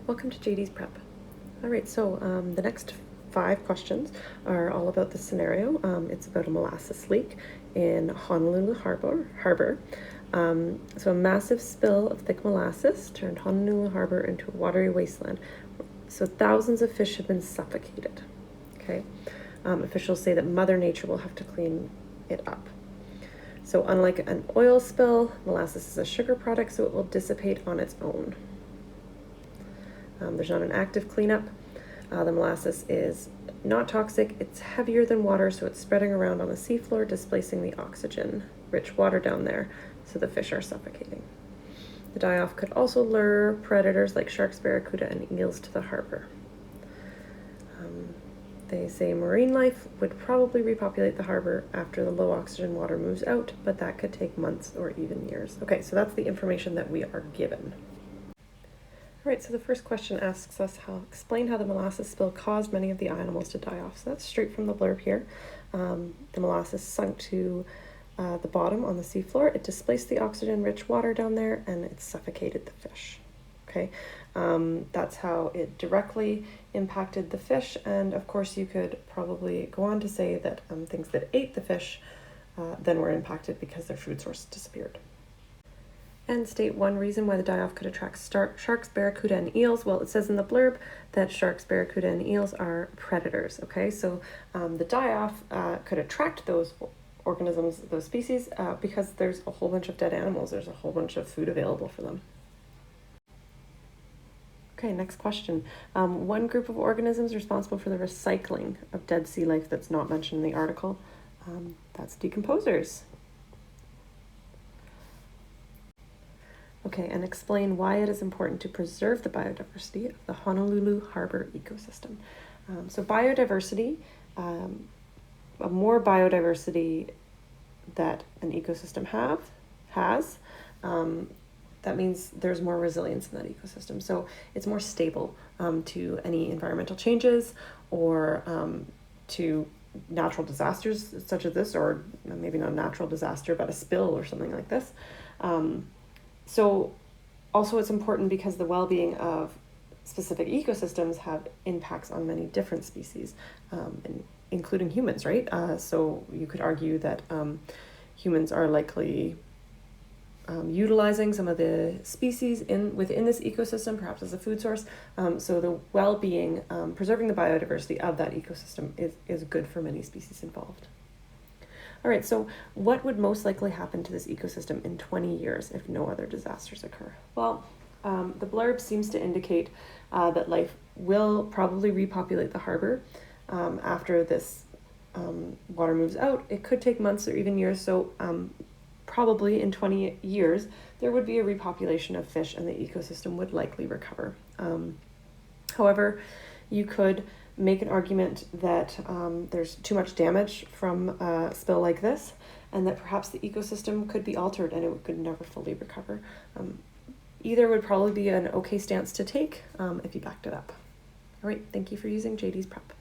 Welcome to JD's Prep. All right, so the next 5 questions are all about the scenario. It's about a molasses leak in Honolulu Harbor. So a massive spill of thick molasses turned Honolulu Harbor into a watery wasteland. So thousands of fish have been suffocated. Okay, officials say that Mother Nature will have to clean it up. So unlike an oil spill, molasses is a sugar product, so it will dissipate on its own. There's not an active cleanup. The molasses is not toxic. It's heavier than water, so it's spreading around on the seafloor, displacing the oxygen-rich water down there, so the fish are suffocating. The die-off could also lure predators like sharks, barracuda, and eels to the harbor. They say marine life would probably repopulate the harbor after the low oxygen water moves out, but that could take months or even years. Okay, so that's the information that we are given. All right, so the first question asks us explain how the molasses spill caused many of the animals to die off. So that's straight from the blurb here. The molasses sunk to the bottom on the seafloor. It displaced the oxygen-rich water down there, and it suffocated the fish. Okay, that's how it directly impacted the fish, and of course you could probably go on to say that things that ate the fish then were impacted because their food source disappeared. And state one reason why the die-off could attract sharks, barracuda, and eels. Well, it says in the blurb that sharks, barracuda, and eels are predators, okay? So the die-off could attract those organisms, those species, because there's a whole bunch of dead animals. There's a whole bunch of food available for them. Okay, next question. One group of organisms responsible for the recycling of dead sea life that's not mentioned in the article, that's decomposers. Okay, and explain why it is important to preserve the biodiversity of the Honolulu Harbor ecosystem. So biodiversity, a more biodiversity that an ecosystem has, that means there's more resilience in that ecosystem. So it's more stable to any environmental changes or to natural disasters such as this, or maybe not a natural disaster, but a spill or something like this. So also it's important because the well-being of specific ecosystems have impacts on many different species, including humans, right? So you could argue that humans are likely utilizing some of the species within this ecosystem, perhaps as a food source. So the well-being, preserving the biodiversity of that ecosystem is good for many species involved. All right, so what would most likely happen to this ecosystem in 20 years if no other disasters occur? Well, the blurb seems to indicate that life will probably repopulate the harbor after this water moves out. It could take months or even years, so probably in 20 years, there would be a repopulation of fish and the ecosystem would likely recover. However, you could make an argument that there's too much damage from a spill like this, and that perhaps the ecosystem could be altered and it could never fully recover. Either would probably be an okay stance to take if you backed it up. All right, thank you for using JD's Prep.